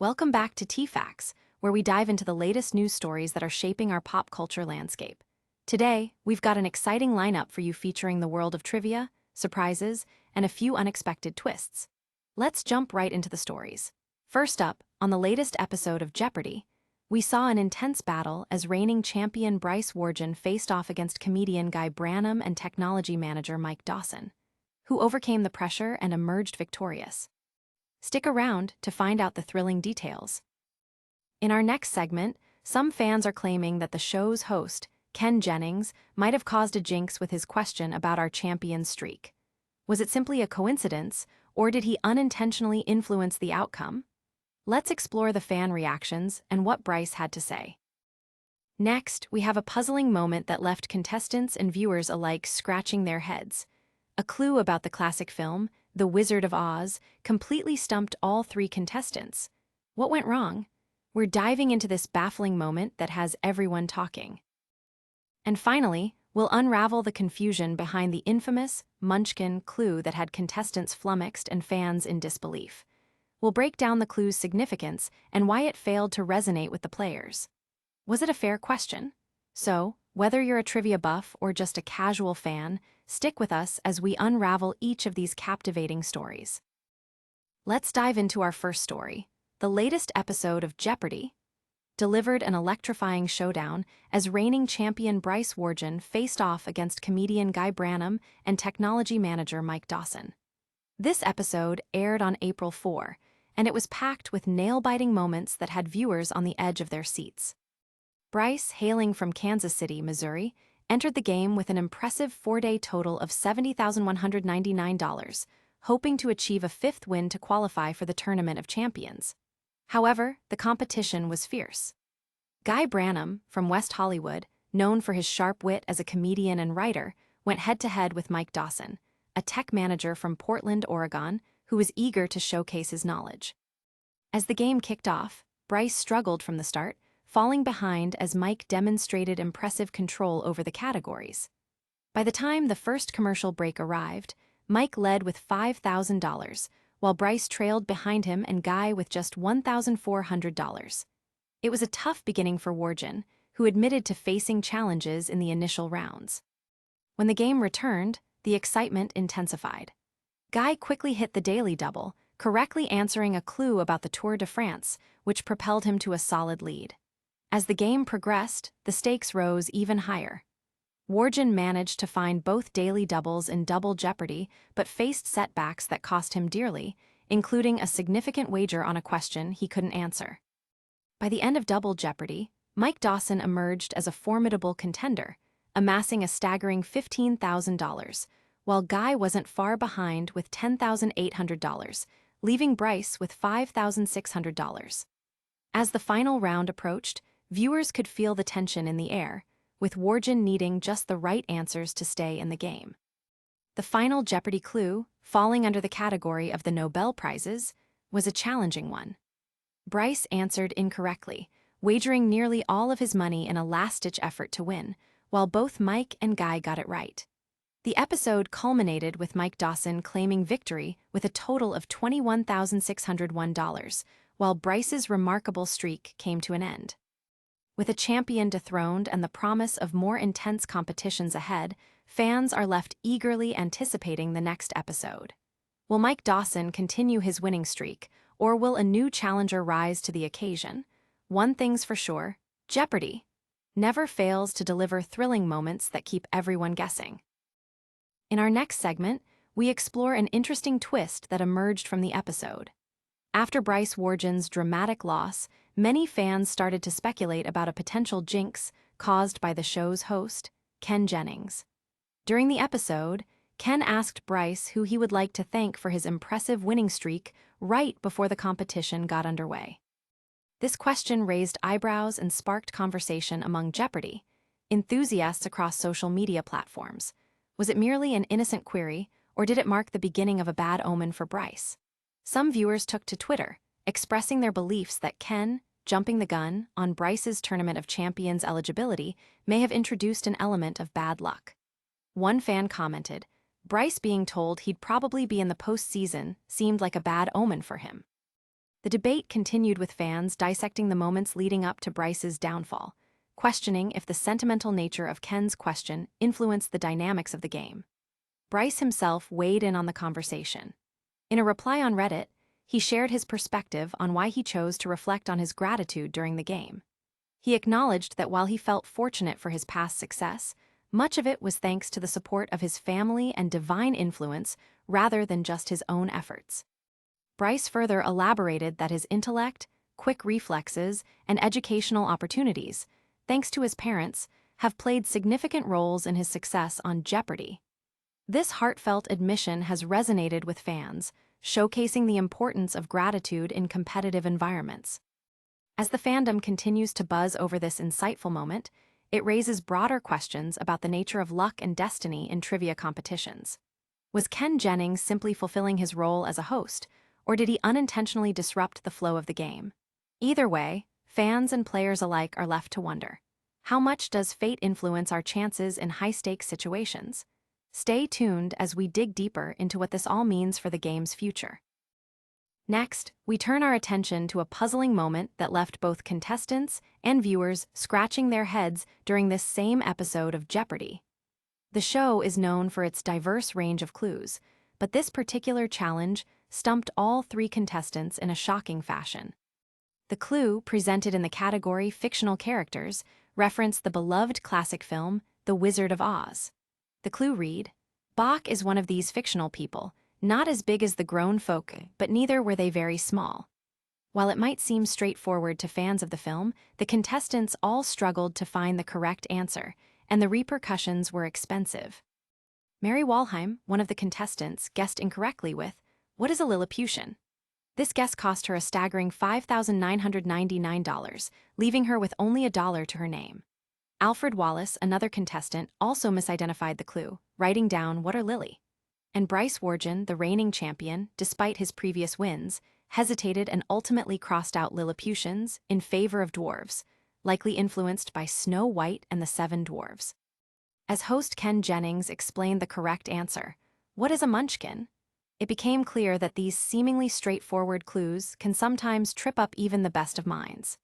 Welcome back to TFacts, where we dive into the latest news stories that are shaping our pop culture landscape. Today, we've got an exciting lineup for you featuring the world of trivia, surprises, and a few unexpected twists. Let's jump right into the stories. First up, on the latest episode of Jeopardy, we saw an intense battle as reigning champion Bryce Wargin faced off against comedian Guy Branum and technology manager Mike Dawson, who overcame the pressure and emerged victorious. Stick around to find out the thrilling details. In our next segment, some fans are claiming that the show's host, Ken Jennings, might have caused a jinx with his question about our champion's streak. Was it simply a coincidence, or did he unintentionally influence the outcome? Let's explore the fan reactions and what Bryce had to say. Next, we have a puzzling moment that left contestants and viewers alike scratching their heads. A clue about the classic film, The Wizard of Oz, completely stumped all three contestants. What went wrong? We're diving into this baffling moment that has everyone talking. And finally, we'll unravel the confusion behind the infamous Munchkin clue that had contestants flummoxed and fans in disbelief. We'll break down the clue's significance and why it failed to resonate with the players. Was it a fair question? So, whether you're a trivia buff or just a casual fan, stick with us as we unravel each of these captivating stories. Let's dive into our first story. The latest episode of Jeopardy delivered an electrifying showdown as reigning champion Bryce Wargin faced off against comedian Guy Branum and technology manager Mike Dawson. This episode aired on April 4, and it was packed with nail-biting moments that had viewers on the edge of their seats. Bryce, hailing from Kansas City, Missouri, entered the game with an impressive four-day total of $70,199, hoping to achieve a fifth win to qualify for the Tournament of Champions. However, the competition was fierce. Guy Branum, from West Hollywood, known for his sharp wit as a comedian and writer, went head-to-head with Mike Dawson, a tech manager from Portland, Oregon, who was eager to showcase his knowledge. As the game kicked off, Bryce struggled from the start, falling behind as Mike demonstrated impressive control over the categories. By the time the first commercial break arrived, Mike led with $5,000, while Bryce trailed behind him and Guy with just $1,400. It was a tough beginning for Wargin, who admitted to facing challenges in the initial rounds. When the game returned, the excitement intensified. Guy quickly hit the daily double, correctly answering a clue about the Tour de France, which propelled him to a solid lead. As the game progressed, the stakes rose even higher. Wargin managed to find both daily doubles in Double Jeopardy, but faced setbacks that cost him dearly, including a significant wager on a question he couldn't answer. By the end of Double Jeopardy, Mike Dawson emerged as a formidable contender, amassing a staggering $15,000, while Guy wasn't far behind with $10,800, leaving Bryce with $5,600. As the final round approached, viewers could feel the tension in the air, with Wargin needing just the right answers to stay in the game. The final Jeopardy clue, falling under the category of the Nobel Prizes, was a challenging one. Bryce answered incorrectly, wagering nearly all of his money in a last-ditch effort to win, while both Mike and Guy got it right. The episode culminated with Mike Dawson claiming victory with a total of $21,601, while Bryce's remarkable streak came to an end. With a champion dethroned and the promise of more intense competitions ahead, fans are left eagerly anticipating the next episode. Will Mike Dawson continue his winning streak, or will a new challenger rise to the occasion? One thing's for sure, Jeopardy never fails to deliver thrilling moments that keep everyone guessing. In our next segment, we explore an interesting twist that emerged from the episode. After Bryce Wargin's dramatic loss, many fans started to speculate about a potential jinx caused by the show's host, Ken Jennings. During the episode, Ken asked Bryce who he would like to thank for his impressive winning streak right before the competition got underway. This question raised eyebrows and sparked conversation among Jeopardy enthusiasts across social media platforms. Was it merely an innocent query, or did it mark the beginning of a bad omen for Bryce? Some viewers took to Twitter, expressing their beliefs that Ken, jumping the gun on Bryce's Tournament of Champions eligibility, may have introduced an element of bad luck. One fan commented, Bryce being told he'd probably be in the postseason seemed like a bad omen for him. The debate continued with fans dissecting the moments leading up to Bryce's downfall, questioning if the sentimental nature of Ken's question influenced the dynamics of the game. Bryce himself weighed in on the conversation. In a reply on Reddit, he shared his perspective on why he chose to reflect on his gratitude during the game. He acknowledged that while he felt fortunate for his past success, much of it was thanks to the support of his family and divine influence rather than just his own efforts. Bryce further elaborated that his intellect, quick reflexes, and educational opportunities, thanks to his parents, have played significant roles in his success on Jeopardy! This heartfelt admission has resonated with fans, showcasing the importance of gratitude in competitive environments. As the fandom continues to buzz over this insightful moment, it raises broader questions about the nature of luck and destiny in trivia competitions. Was Ken Jennings simply fulfilling his role as a host, or did he unintentionally disrupt the flow of the game? Either way, fans and players alike are left to wonder. How much does fate influence our chances in high-stakes situations? Stay tuned as we dig deeper into what this all means for the game's future. Next, we turn our attention to a puzzling moment that left both contestants and viewers scratching their heads during this same episode of Jeopardy! The show is known for its diverse range of clues, but this particular challenge stumped all three contestants in a shocking fashion. The clue, presented in the category Fictional Characters, referenced the beloved classic film, The Wizard of Oz. The clue read, "Bach is one of these fictional people, not as big as the grown folk, but neither were they very small." While it might seem straightforward to fans of the film, the contestants all struggled to find the correct answer, and the repercussions were expensive. Mary Walheim, one of the contestants, guessed incorrectly with, "What is a Lilliputian?" This guess cost her a staggering $5,999, leaving her with only $1 to her name. Alfred Wallace, another contestant, also misidentified the clue, writing down "What are Lily?" And Bryce Wargin, the reigning champion, despite his previous wins, hesitated and ultimately crossed out Lilliputians in favor of dwarves, likely influenced by Snow White and the Seven Dwarves. As host Ken Jennings explained the correct answer, "What is a Munchkin?" it became clear that these seemingly straightforward clues can sometimes trip up even the best of minds.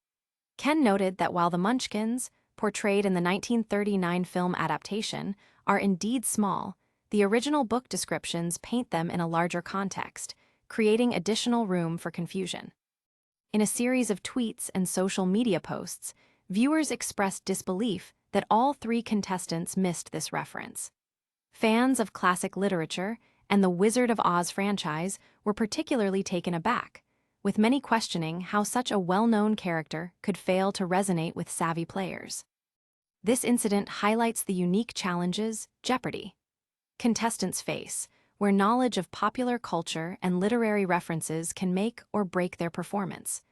Ken noted that while the Munchkins, portrayed in the 1939 film adaptation, are indeed small, the original book descriptions paint them in a larger context, creating additional room for confusion. In a series of tweets and social media posts, viewers expressed disbelief that all three contestants missed this reference. Fans of classic literature and the Wizard of Oz franchise were particularly taken aback, with many questioning how such a well-known character could fail to resonate with savvy players. This incident highlights the unique challenges Jeopardy! Contestants face, where knowledge of popular culture and literary references can make or break their performance.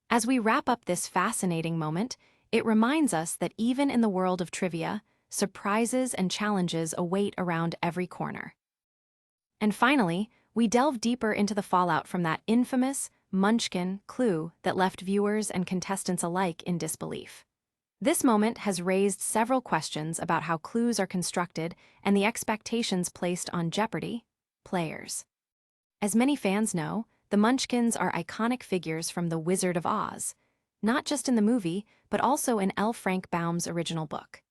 As we wrap up this fascinating moment, it reminds us that even in the world of trivia, surprises and challenges await around every corner. And finally, we delve deeper into the fallout from that infamous Munchkin clue that left viewers and contestants alike in disbelief. This moment has raised several questions about how clues are constructed and the expectations placed on Jeopardy! Players. As many fans know, the Munchkins are iconic figures from The Wizard of Oz, not just in the movie, but also in L. Frank Baum's original book.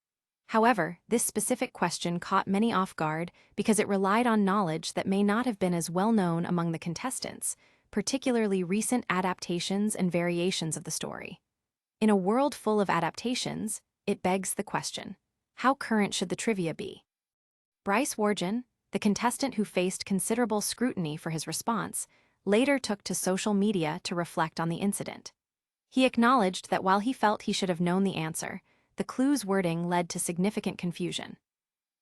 However, this specific question caught many off guard because it relied on knowledge that may not have been as well known among the contestants, particularly recent adaptations and variations of the story. In a world full of adaptations, it begs the question, how current should the trivia be? Bryce Wargin, the contestant who faced considerable scrutiny for his response, later took to social media to reflect on the incident. He acknowledged that while he felt he should have known the answer, the clue's wording led to significant confusion.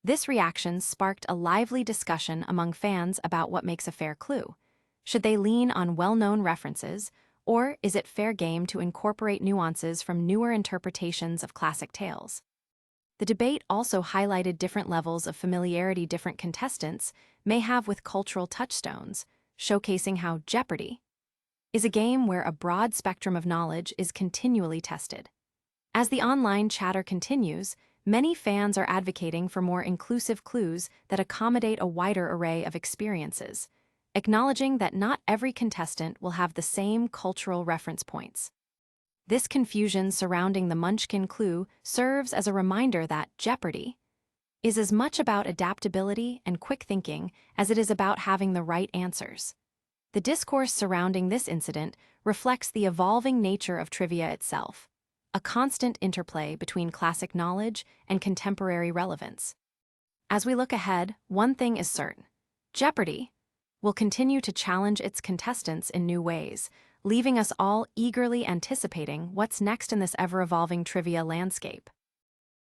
This reaction sparked a lively discussion among fans about what makes a fair clue. Should they lean on well-known references, or is it fair game to incorporate nuances from newer interpretations of classic tales? The debate also highlighted different levels of familiarity different contestants may have with cultural touchstones, showcasing how Jeopardy! Is a game where a broad spectrum of knowledge is continually tested. As the online chatter continues, many fans are advocating for more inclusive clues that accommodate a wider array of experiences. acknowledging that not every contestant will have the same cultural reference points. This confusion surrounding the Munchkin clue serves as a reminder that Jeopardy is as much about adaptability and quick thinking as it is about having the right answers. The discourse surrounding this incident reflects the evolving nature of trivia itself, a constant interplay between classic knowledge and contemporary relevance. As we look ahead, one thing is certain: Jeopardy will continue to challenge its contestants in new ways, leaving us all eagerly anticipating what's next in this ever-evolving trivia landscape.